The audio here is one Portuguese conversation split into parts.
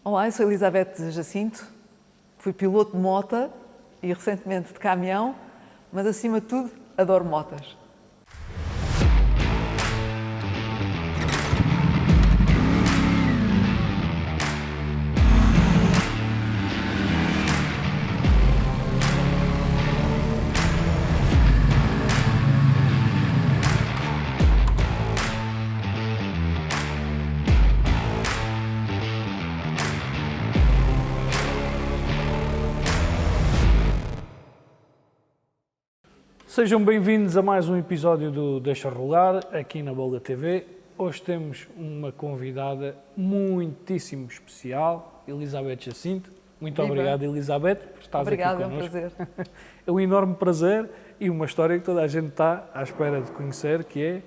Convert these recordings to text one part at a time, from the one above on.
Olá, eu sou Elizabeth Jacinto, fui piloto de mota e recentemente de caminhão, mas acima de tudo adoro motas. Sejam bem-vindos a mais um episódio do Deixa Rolar, aqui na Bolga TV. Hoje temos uma convidada muitíssimo especial, Elizabeth Jacinto. Muito obrigado, Elizabeth, por estares aqui connosco. Obrigada, é um prazer. É um enorme prazer e uma história que toda a gente está à espera de conhecer, que é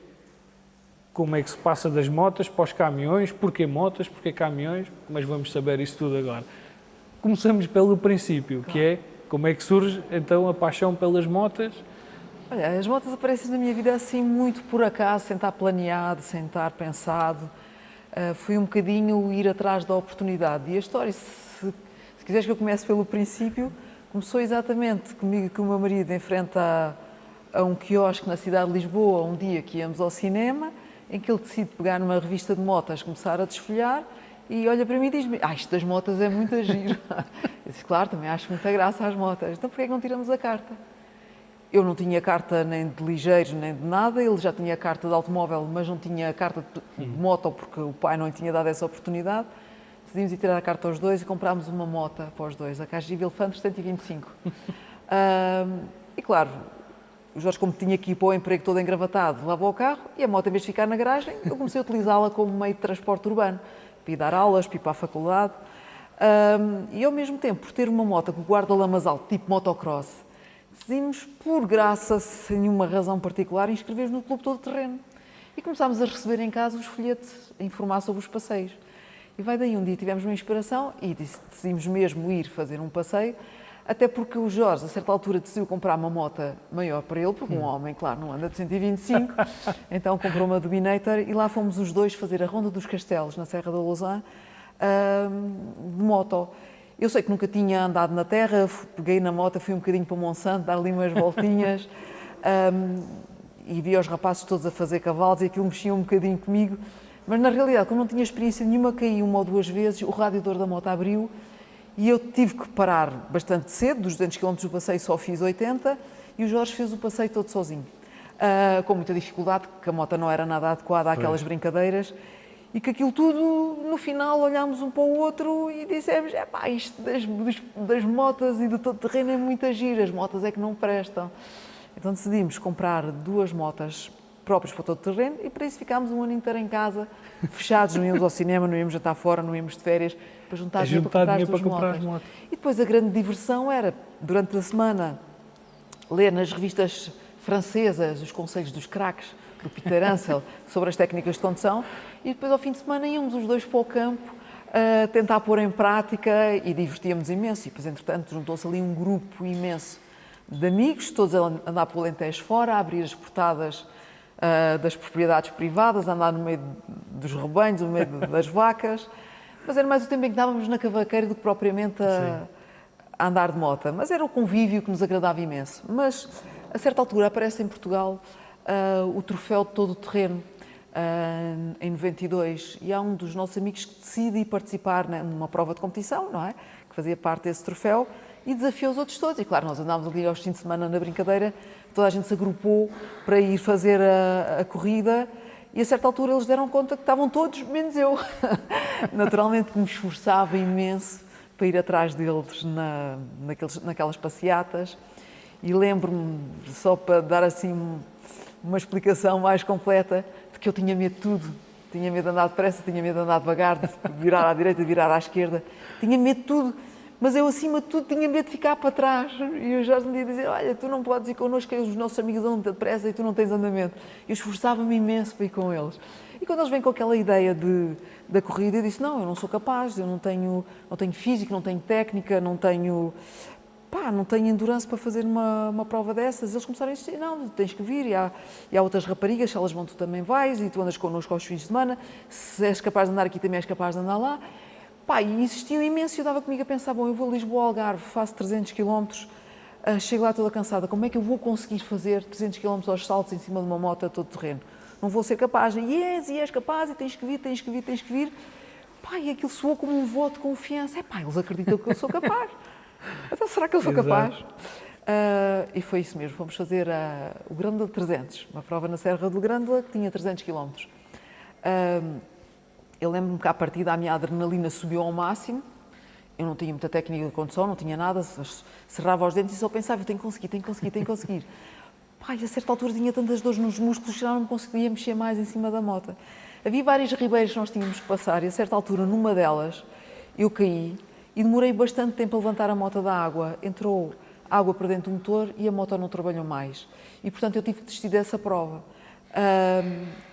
como é que se passa das motas para os caminhões, porquê motas, porquê caminhões, mas vamos saber isso tudo agora. Começamos pelo princípio, que é como é que surge então a paixão pelas motas. Olha, as motas aparecem na minha vida assim muito por acaso, sem estar planeado, sem estar pensado. Foi um bocadinho ir atrás da oportunidade. E a história, se quiseres que eu comece pelo princípio, começou exatamente comigo e com o meu marido em frente a um quiosque na cidade de Lisboa, um dia que íamos ao cinema, em que ele decide pegar numa revista de motas, começar a desfolhar e olha para mim e diz-me: isto das motas é muito giro. Eu disse: claro, também acho muita graça às motas. Então porquê é que não tiramos a carta? Eu não tinha carta nem de ligeiros, nem de nada. Ele já tinha carta de automóvel, mas não tinha carta de moto, porque o pai não lhe tinha dado essa oportunidade. Decidimos ir tirar a carta aos dois e comprámos uma moto para os dois, a KGV Elefante 125. E claro, o Jorge, como tinha que ir para o emprego todo engravatado, levava o carro e a moto, em vez de ficar na garagem, eu comecei a utilizá-la como meio de transporte urbano, para ir dar aulas, para ir para a faculdade. E ao mesmo tempo, por ter uma moto com guarda-lamas alto, tipo motocross, decidimos, por graça, sem nenhuma razão particular, inscrever-nos no Clube Todo Terreno. E começámos a receber em casa os folhetos a informar sobre os passeios. E vai daí, um dia tivemos uma inspiração e decidimos mesmo ir fazer um passeio, até porque o Jorge, a certa altura, decidiu comprar uma moto maior para ele, porque um homem, claro, não anda de 125, então comprou uma Dominator e lá fomos os dois fazer a Ronda dos Castelos, na Serra da Lousã, de moto. Eu sei que nunca tinha andado na terra, peguei na moto, fui um bocadinho para Monsanto, dar ali umas voltinhas e vi os rapazes todos a fazer cavalos e aquilo mexia um bocadinho comigo. Mas na realidade, como não tinha experiência nenhuma, caí uma ou duas vezes, o radiador da moto abriu e eu tive que parar bastante cedo, dos 200 km do passeio só fiz 80 e o Jorge fez o passeio todo sozinho, com muita dificuldade, porque a moto não era nada adequada àquelas brincadeiras. E que aquilo tudo, no final, olhámos um para o outro e dissemos: isto das motas e do todo terreno é muito giro, as motas é que não prestam. Então decidimos comprar duas motas próprias para o todo terreno e para isso ficámos um ano inteiro em casa, fechados, não íamos ao cinema, não íamos jantar fora, não íamos de férias, para juntar dinheiro para comprar as motas. E depois a grande diversão era, durante a semana, ler nas revistas francesas os conselhos dos craques, do Peter Ansel, sobre as técnicas de condução, e depois ao fim de semana íamos os dois para o campo a tentar pôr em prática e divertíamos imenso. E depois, entretanto, juntou-se ali um grupo imenso de amigos, todos a andar pelo Alentejo fora, a abrir as portadas das propriedades privadas, a andar no meio dos rebanhos, no meio das vacas. Mas era mais o tempo em que estávamos na cavaqueira do que propriamente a andar de moto. Mas era o convívio que nos agradava imenso. Mas, a certa altura, aparece em Portugal o troféu de todo o terreno, em 92, e há um dos nossos amigos que decide ir participar numa prova de competição, não é? Que fazia parte desse troféu, e desafiou os outros todos. E claro, nós andámos ali aos fins de semana na brincadeira, toda a gente se agrupou para ir fazer a corrida, e a certa altura eles deram conta que estavam todos, menos eu. Naturalmente que me esforçava imenso para ir atrás deles naquelas passeatas, e lembro-me, só para dar assim uma explicação mais completa, de que eu tinha medo de tudo. Tinha medo de andar depressa, tinha medo de andar devagar, de virar à direita, de virar à esquerda. Tinha medo de tudo, mas eu, acima de tudo, tinha medo de ficar para trás. E eu já um dia dizer: olha, tu não podes ir connosco, os nossos amigos andam depressa e tu não tens andamento. Eu esforçava-me imenso para ir com eles. E quando eles vêm com aquela ideia da corrida, eu disse: não, eu não sou capaz, eu não tenho físico, não tenho técnica, não tenho endurance para fazer uma prova dessas. Eles começaram a dizer: não, tens que vir, e há outras raparigas, se elas vão, tu também vais, e tu andas connosco aos fins de semana, se és capaz de andar aqui, também és capaz de andar lá. Pá, e insistiu imenso e eu dava comigo a pensar, bom, eu vou a Lisboa ao Algarve, faço 300 km, chego lá toda cansada, como é que eu vou conseguir fazer 300 km aos saltos em cima de uma moto a todo terreno? Não vou ser capaz. E és capaz, e tens que vir, tens que vir, tens que vir. Pá, e aquilo soou como um voto de confiança. Pá, eles acreditam que eu sou capaz. Então, será que eu sou capaz? E foi isso mesmo, fomos fazer o Grândola 300, uma prova na Serra do Grândola que tinha 300 km. Eu lembro-me que à partida a minha adrenalina subiu ao máximo, eu não tinha muita técnica de condução, não tinha nada, cerrava os dentes e só pensava, eu tenho que conseguir, tenho que conseguir, tenho que conseguir. Pá, e a certa altura tinha tantas dores nos músculos que já não me conseguia mexer mais em cima da moto. Havia várias ribeiras que nós tínhamos que passar e a certa altura, numa delas, eu caí e demorei bastante tempo a levantar a moto da água. Entrou água para dentro do motor e a moto não trabalhou mais. E, portanto, eu tive que desistir dessa prova.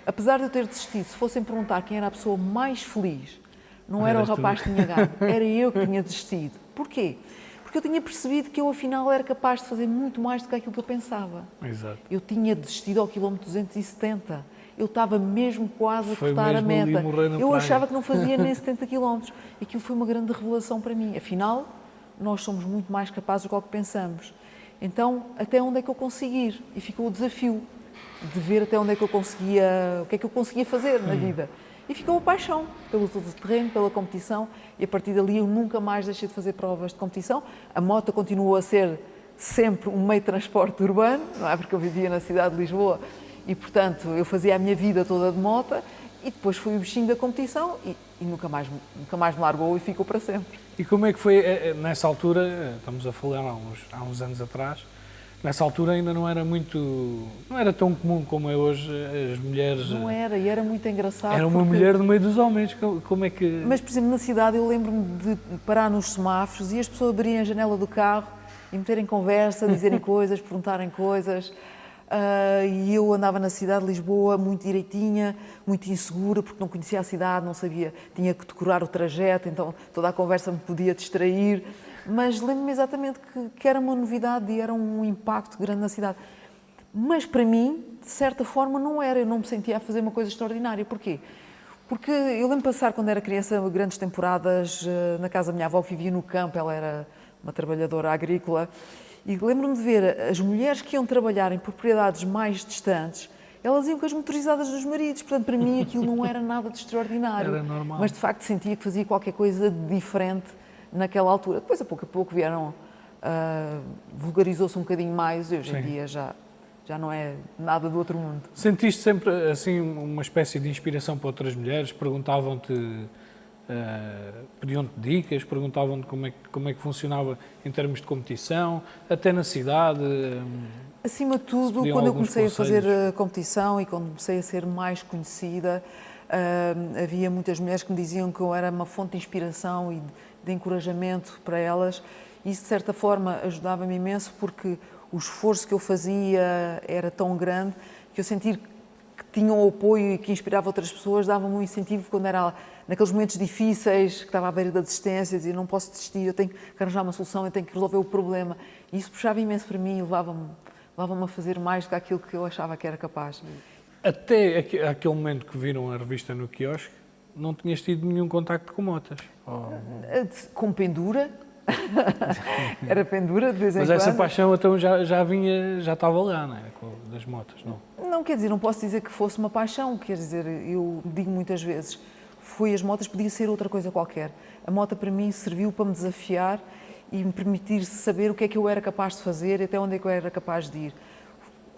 Apesar de eu ter desistido, se fossem perguntar quem era a pessoa mais feliz, não era o rapaz que tinha ganho, era eu que tinha desistido. Porquê? Porque eu tinha percebido que eu, afinal, era capaz de fazer muito mais do que aquilo que eu pensava. Exato. Eu tinha desistido ao quilómetro 270. Eu estava mesmo quase a cortar a meta. Eu achava que não fazia nem 70 km. Aquilo foi uma grande revelação para mim. Afinal, nós somos muito mais capazes do que pensamos. Então, até onde é que eu consegui ir? E ficou o desafio de ver até onde é que eu conseguia, o que é que eu conseguia fazer na vida. E ficou a paixão pelo terreno, pela competição, e a partir dali eu nunca mais deixei de fazer provas de competição. A moto continuou a ser sempre um meio de transporte urbano, não é? Porque eu vivia na cidade de Lisboa e, portanto, eu fazia a minha vida toda de moto, e depois foi o bichinho da competição e nunca mais me largou e ficou para sempre. E como é que foi nessa altura, estamos a falar há uns anos atrás, nessa altura ainda não era tão comum como é hoje as mulheres... Não era, e era muito engraçado. Era uma mulher no meio dos homens, como é que... Mas, por exemplo, na cidade eu lembro-me de parar nos semáforos e as pessoas abrirem a janela do carro e meterem conversa, dizerem coisas, perguntarem coisas. E eu andava na cidade de Lisboa muito direitinha, muito insegura, porque não conhecia a cidade, não sabia, tinha que decorar o trajeto, então toda a conversa me podia distrair. Mas lembro-me exatamente que era uma novidade e era um impacto grande na cidade. Mas para mim, de certa forma, não era. Eu não me sentia a fazer uma coisa extraordinária. Porquê? Porque eu lembro-me passar, quando era criança, grandes temporadas na casa da minha avó, que vivia no campo, ela era uma trabalhadora agrícola, e lembro-me de ver as mulheres que iam trabalhar em propriedades mais distantes, elas iam com as motorizadas dos maridos. Portanto, para mim aquilo não era nada de extraordinário. Era normal. Mas, de facto, sentia que fazia qualquer coisa de diferente naquela altura. Depois, a pouco vieram, vulgarizou-se um bocadinho mais, e hoje em dia já não é nada do outro mundo. Sentiste sempre assim uma espécie de inspiração para outras mulheres? Perguntavam-te, pediam-te dicas, perguntavam-te como é que funcionava em termos de competição, até na cidade? Acima de tudo, quando eu comecei a fazer a competição e quando comecei a ser mais conhecida, havia muitas mulheres que me diziam que eu era uma fonte de inspiração e de encorajamento para elas. Isso, de certa forma, ajudava-me imenso, porque o esforço que eu fazia era tão grande que eu sentir que tinham o apoio e que inspirava outras pessoas dava-me um incentivo quando era naqueles momentos difíceis, que estava à beira da desistência, dizia, não posso desistir, eu tenho que arranjar uma solução, eu tenho que resolver o problema. E isso puxava imenso para mim e levava-me a fazer mais do que aquilo que eu achava que era capaz. Até aquele momento que viram a revista no quiosque, não tinhas tido nenhum contacto com motas? Com pendura. Era pendura de vez em quando. Mas essa paixão então já estava lá, não é? Das motas, não? Não, quer dizer, não posso dizer que fosse uma paixão, quer dizer, eu digo muitas vezes, as motas, podia ser outra coisa qualquer. A moto para mim serviu para me desafiar e me permitir saber o que é que eu era capaz de fazer e até onde é que eu era capaz de ir.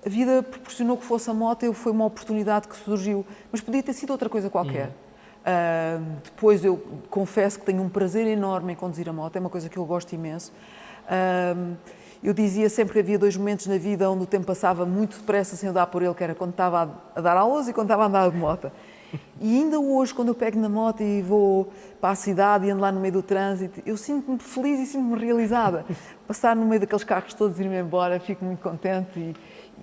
A vida proporcionou que fosse a moto, foi uma oportunidade que surgiu, mas podia ter sido outra coisa qualquer. Depois eu confesso que tenho um prazer enorme em conduzir a moto, é uma coisa que eu gosto imenso. Eu dizia sempre que havia 2 momentos na vida onde o tempo passava muito depressa sem eu dar por ele, que era quando estava a dar aulas e quando estava a andar de moto. E ainda hoje, quando eu pego na moto e vou para a cidade e ando lá no meio do trânsito, eu sinto-me feliz e sinto-me realizada. Passar no meio daqueles carros todos e ir-me embora, fico muito contente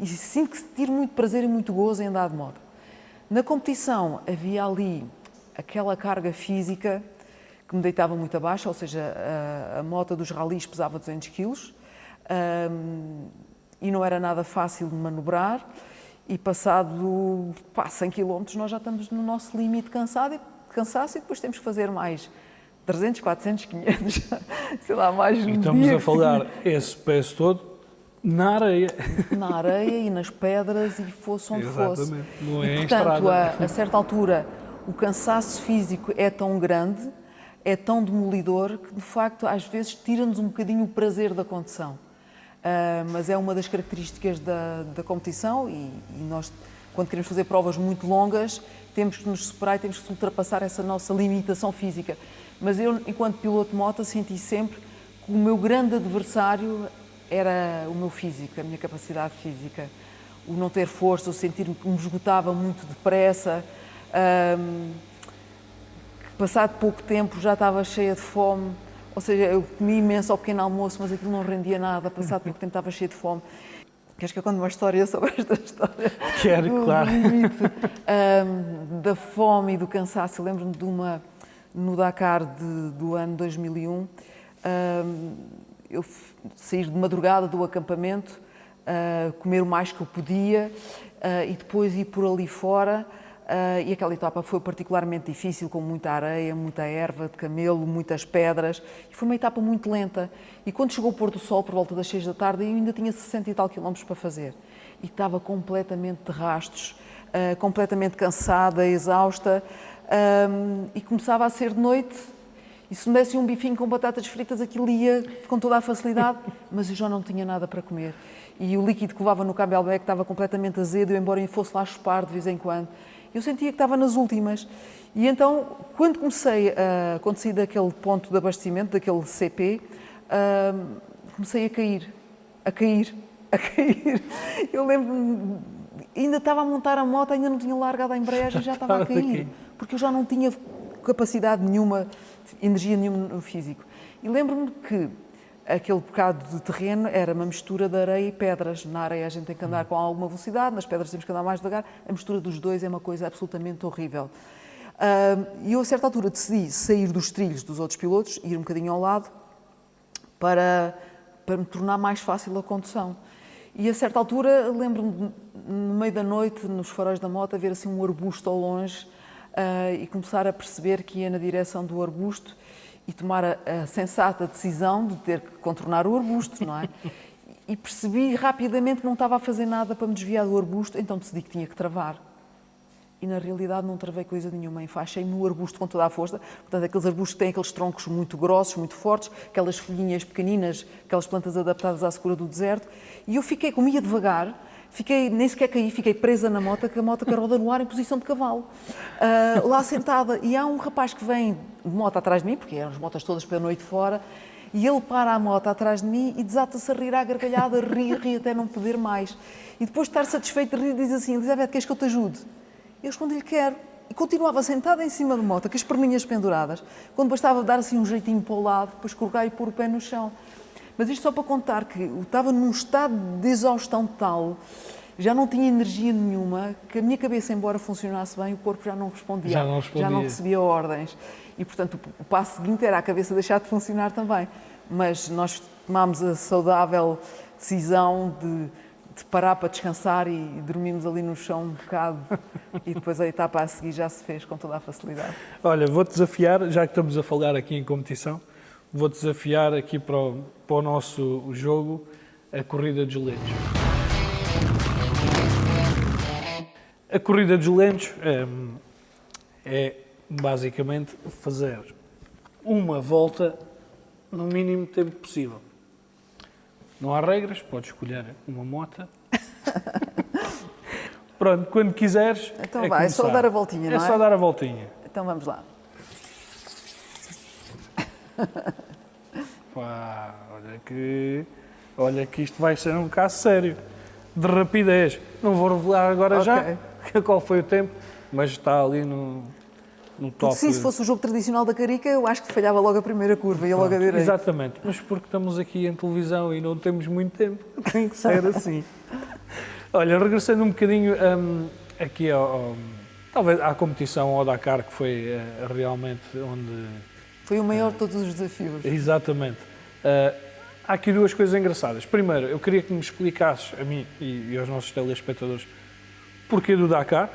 e sinto que tiro muito prazer e muito gozo em andar de moto. Na competição havia ali aquela carga física que me deitava muito abaixo, ou seja, a moto dos ralis pesava 200 kg e não era nada fácil de manobrar, e passado 100 km nós já estamos no nosso limite de cansaço e depois temos que fazer mais 300, 400, 500, sei lá, mais um E estamos dia a falar esse peso todo na areia. na areia e nas pedras e fosse onde fosse. Exatamente. Não é E, em portanto, estrada. a certa altura, o cansaço físico é tão grande, é tão demolidor, que de facto às vezes tira-nos um bocadinho o prazer da condução. Mas é uma das características da competição e nós, quando queremos fazer provas muito longas, temos que nos superar e temos que ultrapassar essa nossa limitação física. Mas eu, enquanto piloto de moto, senti sempre que o meu grande adversário era o meu físico, a minha capacidade física. O não ter força, o sentir-me que me esgotava muito depressa, que passado pouco tempo já estava cheia de fome. Ou seja, eu comi imenso ao pequeno almoço, mas aquilo não rendia nada, passado pouco tempo estava cheia de fome. Queres que eu conte uma história sobre esta história? Quero, claro. Limite, da fome e do cansaço. Eu lembro-me de uma, no Dakar do ano 2001, eu saí de madrugada do acampamento, comer o mais que eu podia e depois ir por ali fora. E aquela etapa foi particularmente difícil, com muita areia, muita erva de camelo, muitas pedras, e foi uma etapa muito lenta. E quando chegou o pôr do sol, por volta das 6 da tarde, eu ainda tinha 60 e tal quilómetros para fazer. E estava completamente de rastos, completamente cansada, exausta, e começava a ser de noite. E se me dessem um bifinho com batatas fritas, aquilo ia com toda a facilidade, mas eu já não tinha nada para comer. E o líquido que levava no camelback estava completamente azedo, embora eu fosse lá chupar de vez em quando. Eu sentia que estava nas últimas. E então, quando saí daquele ponto de abastecimento, daquele CP, comecei a cair. Eu lembro-me, ainda estava a montar a moto, ainda não tinha largado a embreagem, já estava a cair, porque eu já não tinha capacidade nenhuma, energia nenhuma no físico. E lembro-me que aquele bocado de terreno era uma mistura de areia e pedras. Na areia a gente tem que andar com alguma velocidade, nas pedras temos que andar mais devagar. A mistura dos dois é uma coisa absolutamente horrível. E eu, a certa altura, decidi sair dos trilhos dos outros pilotos, ir um bocadinho ao lado, para me tornar mais fácil a condução. E, a certa altura, lembro-me, no meio da noite, nos faróis da moto, ver assim um arbusto ao longe e começar a perceber que ia na direção do arbusto e tomar a sensata decisão de ter que contornar o arbusto, não é? E percebi rapidamente que não estava a fazer nada para me desviar do arbusto, então decidi que tinha que travar. E na realidade não travei coisa nenhuma, enfaixei-me no arbusto com toda a força. Portanto, aqueles arbustos que têm aqueles troncos muito grossos, muito fortes, aquelas folhinhas pequeninas, aquelas plantas adaptadas à secura do deserto, e eu comia devagar, nem sequer caí, fiquei presa na moto, com a moto com a roda no ar em posição de cavalo, lá sentada. E há um rapaz que vem de moto atrás de mim, porque eram as motas todas pela noite fora, e ele para a moto atrás de mim e desata-se a rir à gargalhada, ri até não poder mais. E depois de estar satisfeito de rir, diz assim: Elizabeth, queres que eu te ajude? Eu respondi-lhe: quero. E continuava sentada em cima da moto, com as perninhas penduradas, quando bastava dar assim um jeitinho para o lado, depois escorregar e pôr o pé no chão. Mas isto só para contar que eu estava num estado de exaustão tal, já não tinha energia nenhuma, que a minha cabeça, embora funcionasse bem, o corpo já não respondia, já não recebia ordens. E, portanto, o passo seguinte era a cabeça deixar de funcionar também. Mas nós tomámos a saudável decisão de parar para descansar e dormimos ali no chão um bocado e depois a etapa a seguir já se fez com toda a facilidade. Olha, vou-te desafiar, já que estamos a falar aqui em competição, vou-te desafiar aqui para o nosso jogo, a corrida dos lentos. A corrida dos lentos é basicamente fazer uma volta no mínimo tempo possível. Não há regras, podes escolher uma moto. Pronto, quando quiseres. Então é vai, começar. é só dar a voltinha, não é? É só dar a voltinha. Então vamos lá. Pá, olha que isto vai ser um caso sério de rapidez. Não vou revelar agora já qual foi o tempo, mas está ali no top. Se isso fosse o jogo tradicional da Carica, eu acho que falhava logo a primeira curva, ia logo a direita. Exatamente, mas porque estamos aqui em televisão e não temos muito tempo, tem que ser assim. Olha, regressando um bocadinho aqui talvez à competição, ao Dakar, que foi realmente onde... Foi o maior de todos os desafios. Exatamente. Há aqui duas coisas engraçadas. Primeiro, eu queria que me explicasses, a mim e aos nossos telespectadores, porquê do Dakar.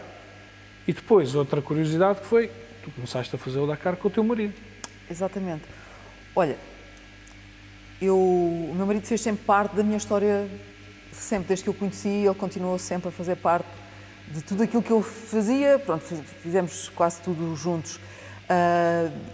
E depois, outra curiosidade que foi, tu começaste a fazer o Dakar com o teu marido. exatamente. Olha, o meu marido fez sempre parte da minha história, sempre, desde que eu o conheci, ele continuou sempre a fazer parte de tudo aquilo que eu fazia. Pronto, fizemos quase tudo juntos.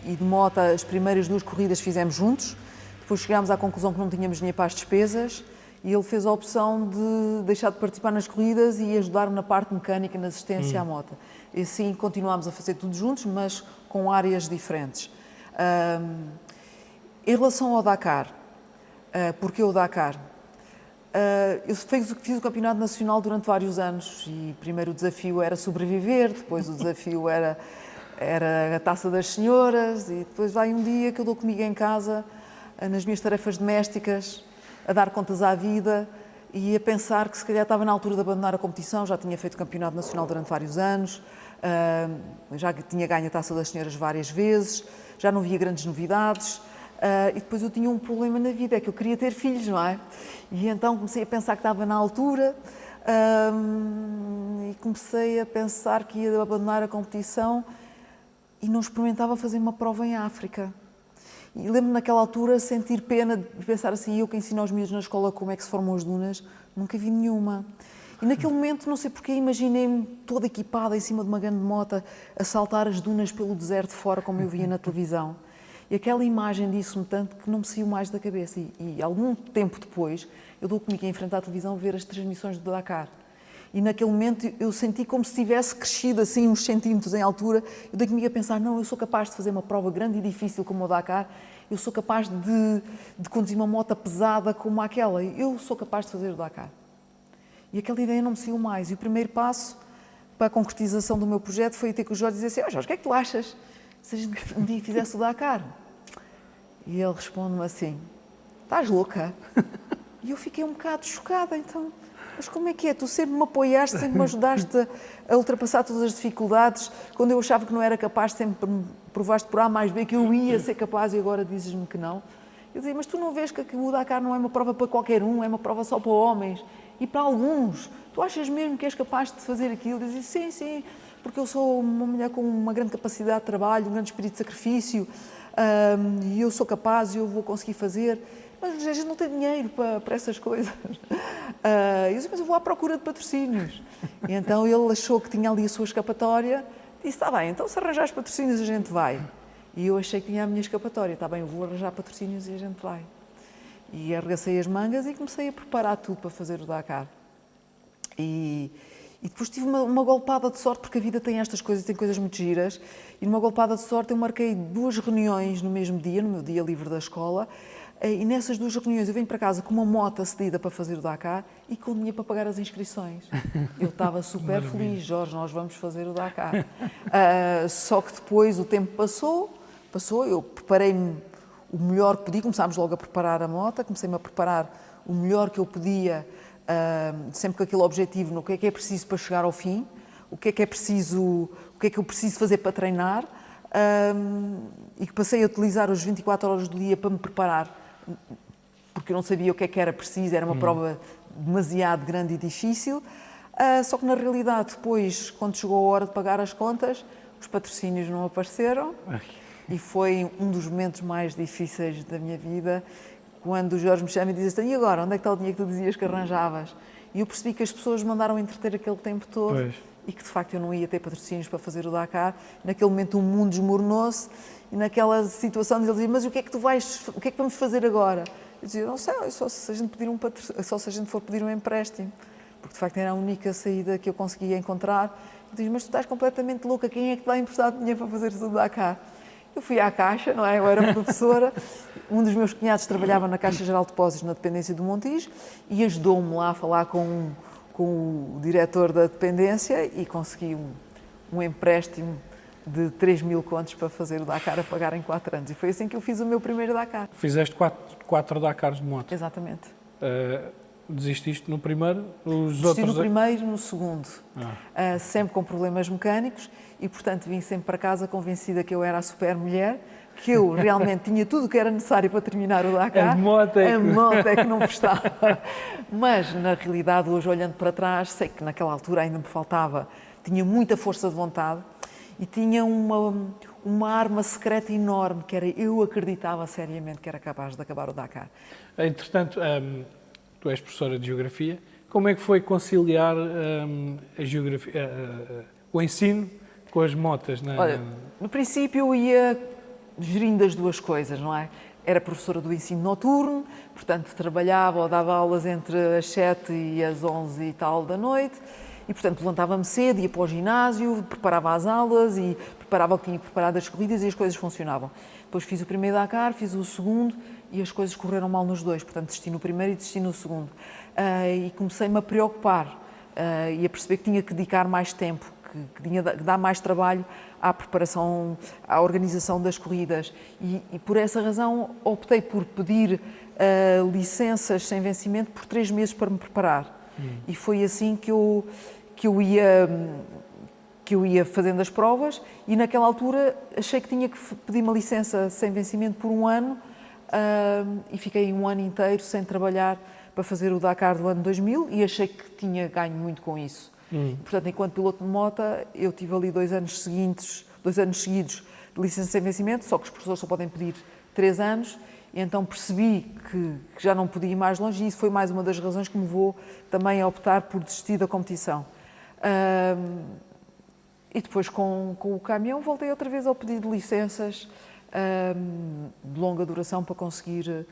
E de moto, as primeiras 2 corridas fizemos juntos. Depois chegámos à conclusão que não tínhamos dinheiro para as despesas e ele fez a opção de deixar de participar nas corridas e ajudar-me na parte mecânica, na assistência à moto. E assim continuámos a fazer tudo juntos, mas com áreas diferentes. Em relação ao Dakar, porque o Dakar? Eu fiz o campeonato nacional durante vários anos e primeiro o desafio era sobreviver, depois o desafio era a taça das senhoras e depois vai um dia que eu dou comigo em casa, nas minhas tarefas domésticas, a dar contas à vida e a pensar que se calhar estava na altura de abandonar a competição. Já tinha feito campeonato nacional durante vários anos, já tinha ganho a taça das senhoras várias vezes, já não via grandes novidades. E depois eu tinha um problema na vida, é que eu queria ter filhos, não é? E então comecei a pensar que estava na altura e comecei a pensar que ia abandonar a competição e não experimentava fazer uma prova em África. E lembro-me naquela altura sentir pena de pensar assim, eu que ensino aos miúdos na escola como é que se formam as dunas, nunca vi nenhuma. E naquele momento, não sei porque, imaginei-me toda equipada em cima de uma grande moto a saltar as dunas pelo deserto fora, como eu via na televisão. E aquela imagem disse-me tanto que não me saiu mais da cabeça. E algum tempo depois, eu dou comigo em frente à televisão a ver as transmissões do Dakar. E naquele momento eu senti como se tivesse crescido assim uns centímetros em altura. Eu dei comigo a pensar, não, eu sou capaz de fazer uma prova grande e difícil como o Dakar. Eu sou capaz de conduzir uma moto pesada como aquela. Eu sou capaz de fazer o Dakar. E aquela ideia não me saiu mais. E o primeiro passo para a concretização do meu projeto foi ter com o Jorge e dizer assim, Jorge, o que é que tu achas se a gente um dia fizesse o Dakar? E ele responde-me assim, estás louca? E eu fiquei um bocado chocada, então, mas como é que é? Tu sempre me apoiaste, sempre me ajudaste a ultrapassar todas as dificuldades, quando eu achava que não era capaz, sempre me provaste por A mais B que eu ia ser capaz e agora dizes-me que não. Eu dizia, mas tu não vês que o Dakar não é uma prova para qualquer um, é uma prova só para homens e para alguns. Tu achas mesmo que és capaz de fazer aquilo? Eu dizia, sim, sim, porque eu sou uma mulher com uma grande capacidade de trabalho, um grande espírito de sacrifício, e eu sou capaz e eu vou conseguir fazer. Mas a gente não tem dinheiro para essas coisas. Eu disse, mas eu vou à procura de patrocínios. E então ele achou que tinha ali a sua escapatória, disse, está bem, então se arranjares patrocínios a gente vai. E eu achei que tinha a minha escapatória, está bem, eu vou arranjar patrocínios e a gente vai. E arregacei as mangas e comecei a preparar tudo para fazer o Dakar. E depois tive uma golpada de sorte, porque a vida tem estas coisas, tem coisas muito giras, e numa golpada de sorte eu marquei 2 reuniões no mesmo dia, no meu dia livre da escola, e nessas 2 reuniões eu venho para casa com uma moto cedida para fazer o Dakar e com dinheiro para pagar as inscrições. Eu estava super feliz, Jorge, nós vamos fazer o Dakar. Só que depois o tempo passou, eu preparei-me o melhor que podia, começámos logo a preparar a moto, comecei-me a preparar o melhor que eu podia, sempre com aquele objetivo no que é preciso para chegar ao fim, o que é preciso, o que é que eu preciso fazer para treinar, e que passei a utilizar as 24 horas do dia para me preparar, porque eu não sabia o que era preciso, era uma prova demasiado grande e difícil, só que na realidade depois, quando chegou a hora de pagar as contas, os patrocínios não apareceram e foi um dos momentos mais difíceis da minha vida, quando o Jorge me chama e diz assim, e agora, onde é que está o dinheiro que tu dizias que arranjavas? E eu percebi que as pessoas mandaram entreter aquele tempo todo. Pois. E que de facto eu não ia ter patrocínios para fazer o Dakar. Naquele momento o mundo desmoronou-se e naquela situação ele dizia, mas o que é que o que é que vamos fazer agora? Eu dizia, não sei, só se a gente for pedir um empréstimo, porque de facto era a única saída que eu conseguia encontrar. Eu dizia, mas tu estás completamente louca, quem é que te vai emprestar dinheiro para fazer o Dakar? Eu fui à Caixa, não é? Eu era professora, um dos meus cunhados trabalhava na Caixa Geral de Depósitos na dependência do Montijo e ajudou-me lá a falar com o diretor da dependência e consegui um empréstimo de 3.000 contos para fazer o Dakar a pagar em 4 anos. E foi assim que eu fiz o meu primeiro Dakar. Fizeste 4 Dakars de moto? Exatamente. Desististe no primeiro? Desisti no primeiro, no segundo. Sempre com problemas mecânicos e, portanto, vim sempre para casa convencida que eu era a super mulher, que eu realmente tinha tudo o que era necessário para terminar o Dakar. A moto é que não prestava. Mas, na realidade, hoje, olhando para trás, sei que naquela altura ainda me faltava, tinha muita força de vontade e tinha um uma arma secreta enorme, que era eu acreditava seriamente que era capaz de acabar o Dakar. Entretanto, tu és professora de Geografia, como é que foi conciliar a geografia, o ensino com as motas? Olha, no princípio eu ia gerindo as duas coisas, não é? Era professora do ensino noturno, portanto trabalhava ou dava aulas entre as 7 e as 11 e tal da noite e, portanto, levantava-me cedo, ia para o ginásio, preparava as aulas e preparava o que tinha preparado as corridas e as coisas funcionavam. Depois fiz o primeiro Dakar, fiz o segundo e as coisas correram mal nos dois, portanto desisti no primeiro e desisti no segundo. E comecei-me a preocupar e a perceber que tinha que dedicar mais tempo, que tinha que dar mais trabalho à preparação, à organização das corridas e por essa razão optei por pedir licenças sem vencimento por 3 meses para me preparar. E foi assim que eu ia fazendo as provas e naquela altura achei que tinha que pedir uma licença sem vencimento por 1 ano e fiquei 1 ano inteiro sem trabalhar para fazer o Dakar do ano 2000 e achei que tinha ganho muito com isso. Portanto, enquanto piloto de moto, eu tive ali 2 anos seguidos de licença sem vencimento, só que os professores só podem pedir 3 anos, e então percebi que já não podia ir mais longe e isso foi mais uma das razões que me levou também a optar por desistir da competição. E depois com o caminhão voltei outra vez ao pedido de licenças de longa duração para conseguir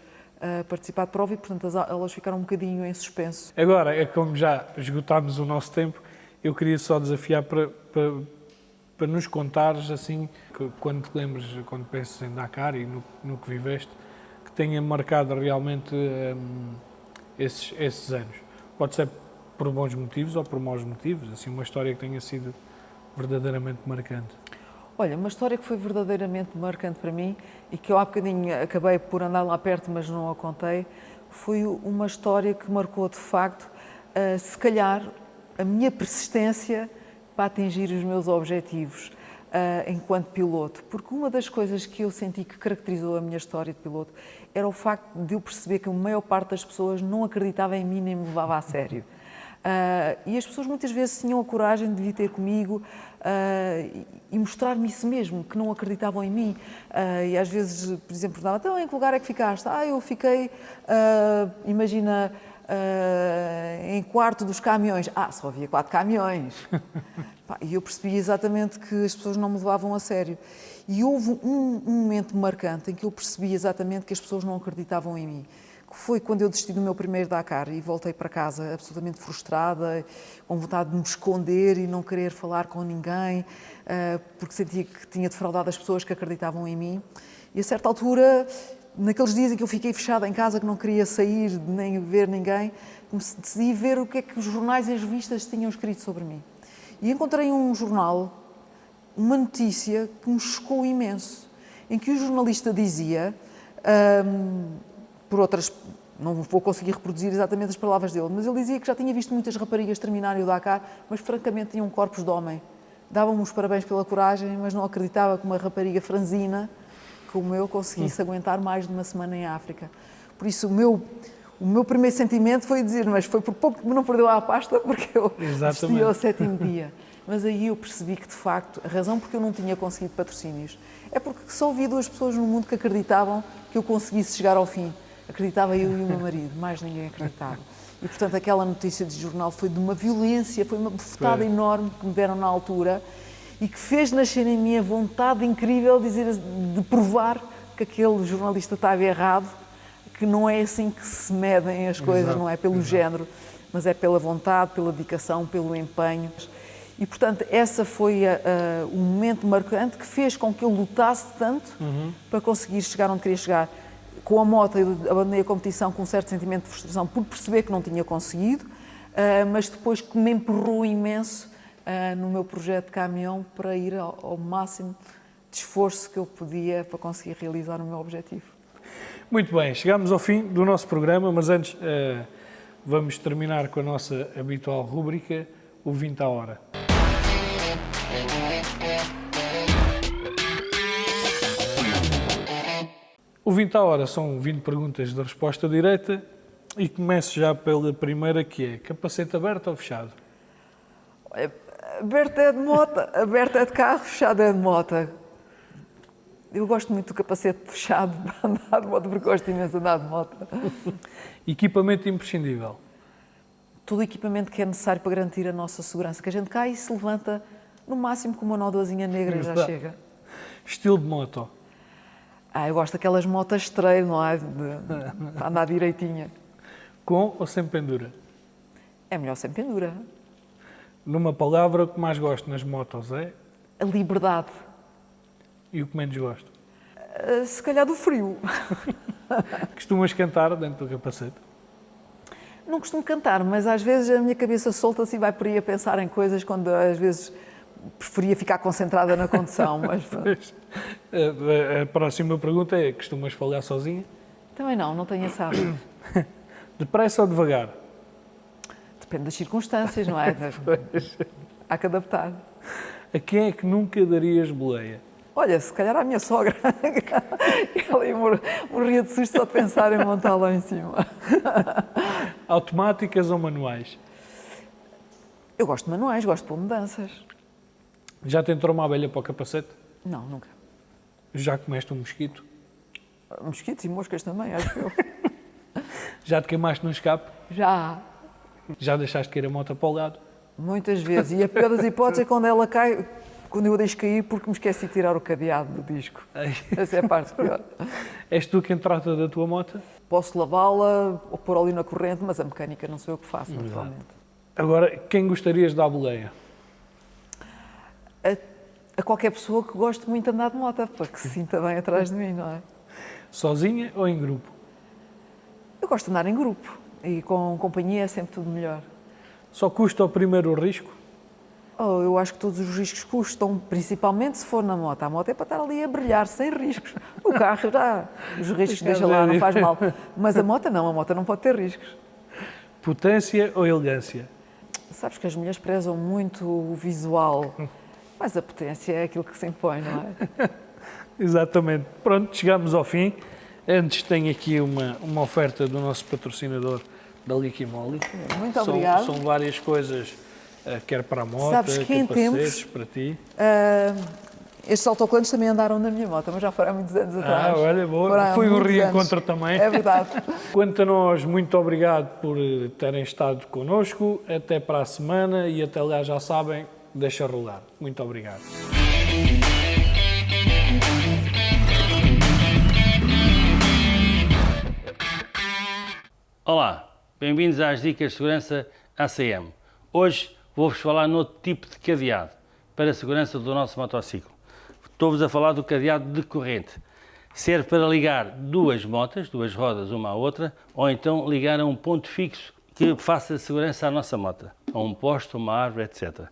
participar de prova e, portanto, as aulas ficaram um bocadinho em suspenso. Agora, é como já esgotámos o nosso tempo, eu queria só desafiar para nos contares, assim, que quando te lembres, quando pensas em Dakar e no que viveste, que tenha marcado realmente esses anos. Pode ser por bons motivos ou por maus motivos, assim, uma história que tenha sido verdadeiramente marcante. Olha, uma história que foi verdadeiramente marcante para mim e que eu há bocadinho acabei por andar lá perto, mas não a contei, foi uma história que marcou de facto, se calhar, a minha persistência para atingir os meus objetivos enquanto piloto. Porque uma das coisas que eu senti que caracterizou a minha história de piloto era o facto de eu perceber que a maior parte das pessoas não acreditava em mim nem me levava a sério. E as pessoas muitas vezes tinham a coragem de vir ter comigo e mostrar-me isso mesmo, que não acreditavam em mim. E às vezes, por exemplo, perguntavam, então em que lugar é que ficaste? Eu fiquei, imagina, em quarto dos caminhões. Só havia 4 caminhões. E eu percebi exatamente que as pessoas não me levavam a sério. E houve um momento marcante em que eu percebi exatamente que as pessoas não acreditavam em mim. Foi quando eu desisti do meu primeiro Dakar e voltei para casa absolutamente frustrada, com vontade de me esconder e não querer falar com ninguém, porque sentia que tinha defraudado as pessoas que acreditavam em mim. E a certa altura, naqueles dias em que eu fiquei fechada em casa, que não queria sair nem ver ninguém, decidi ver o que é que os jornais e as revistas tinham escrito sobre mim. E encontrei um jornal, uma notícia que me chocou imenso, em que o jornalista dizia... por outras, não vou conseguir reproduzir exatamente as palavras dele, mas ele dizia que já tinha visto muitas raparigas terminarem o Dakar, mas francamente tinham corpos de homem. Davam-me os parabéns pela coragem, mas não acreditava que uma rapariga franzina, como eu, conseguisse aguentar mais de uma semana em África. Por isso, o meu primeiro sentimento foi dizer, mas foi por pouco que me não perdeu a pasta, porque eu desisti ao 7º dia. Mas aí eu percebi que, de facto, a razão porque eu não tinha conseguido patrocínios é porque só havia 2 pessoas no mundo que acreditavam que eu conseguisse chegar ao fim. Acreditava eu e o meu marido, mais ninguém acreditava. E, portanto, aquela notícia de jornal foi de uma violência, foi uma bofetada enorme que me deram na altura e que fez nascer em mim a vontade incrível de provar que aquele jornalista estava errado, que não é assim que se medem as coisas, não é pelo género, mas é pela vontade, pela dedicação, pelo empenho. E, portanto, essa foi o momento marcante que fez com que eu lutasse tanto para conseguir chegar onde queria chegar. Com a moto, eu abandonei a competição com um certo sentimento de frustração por perceber que não tinha conseguido, mas depois que me empurrou imenso no meu projeto de caminhão para ir ao máximo de esforço que eu podia para conseguir realizar o meu objetivo. Muito bem, chegamos ao fim do nosso programa, mas antes vamos terminar com a nossa habitual rúbrica, o 20 à hora. O 20 à hora são 20 perguntas de resposta direta e começo já pela primeira, que é capacete aberto ou fechado? Aberto é de moto, aberto é de carro, fechado é de moto. Eu gosto muito do capacete fechado para andar de moto, porque gosto imenso de andar de moto. Equipamento imprescindível. Todo o equipamento que é necessário para garantir a nossa segurança, que a gente cai e se levanta, no máximo com uma nódoazinha negra e já chega. Estilo de moto. Eu gosto daquelas motas trail, não é? Para andar direitinha. Com ou sem pendura? É melhor sem pendura. Numa palavra, o que mais gosto nas motos é? A liberdade. E o que menos gosto? Se calhar do frio. Costumas cantar dentro do capacete? Não costumo cantar, mas às vezes a minha cabeça solta-se e vai por aí a pensar em coisas quando às vezes preferia ficar concentrada na condução. Mas a próxima pergunta é, costumas falar sozinha? também não tenho esse hábito. Depressa ou devagar? Depende das circunstâncias, não é? Há que adaptar. A quem é que nunca darias boleia? Olha, se calhar à minha sogra. Ela aí morria de susto só de pensar em montar lá em cima. Automáticas ou manuais? Eu gosto de manuais, gosto de pôr mudanças. Já te entrou uma abelha para o capacete? Não, nunca. Já comeste um mosquito? Mosquitos e moscas também, acho eu. Já te queimaste num escape? Já, Já deixaste cair a moto para o lado? muitas vezes. E a pior das hipóteses é quando ela cai, quando eu a deixo cair porque me esqueci de tirar o cadeado do disco. Essa é a parte pior. És tu quem trata da tua moto? Posso lavá-la ou pôr óleo na corrente, mas a mecânica não sou eu que faço, naturalmente. Agora, quem gostarias de dar boleia? A qualquer pessoa que goste muito de andar de moto, para que se sinta bem atrás de mim, não é? Sozinha ou em grupo? Eu gosto de andar em grupo e com companhia é sempre tudo melhor. Só custa o primeiro risco? Eu acho que todos os riscos custam, principalmente se for na moto. A moto é para estar ali a brilhar, sem riscos. O carro já, os riscos deixa lá, não faz mal. Mas a moto não pode ter riscos. Potência ou elegância? Sabes que as mulheres prezam muito o visual, mas a potência é aquilo que se impõe, não é? Exatamente. Pronto, chegamos ao fim. Antes tenho aqui uma oferta do nosso patrocinador da Liquimoli. Muito obrigada. São várias coisas, quer para a moto, Sabes que em capacetes, tempos, para ti. Estes autocolantes também andaram na minha moto, mas já foram há muitos anos atrás. Olha, boa. Foram há Foi um muitos reencontro anos. também. É verdade. Quanto a nós, muito obrigado por terem estado connosco. Até para a semana e até lá já sabem, deixa rolar. Muito obrigado. Olá, bem-vindos às Dicas de Segurança ACM. Hoje vou-vos falar noutro tipo de cadeado para a segurança do nosso motociclo. Estou-vos a falar do cadeado de corrente. Serve para ligar duas motas, duas rodas uma à outra, ou então ligar a um ponto fixo que faça segurança à nossa moto, a um poste, uma árvore, etc.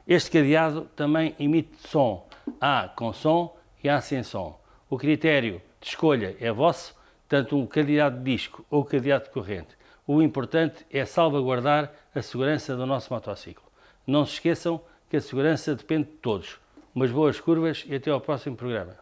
Este cadeado também emite som. Há com som e há sem som. O critério de escolha é vosso, tanto um cadeado de disco ou cadeado de corrente. O importante é salvaguardar a segurança do nosso motociclo. Não se esqueçam que a segurança depende de todos. Umas boas curvas e até ao próximo programa.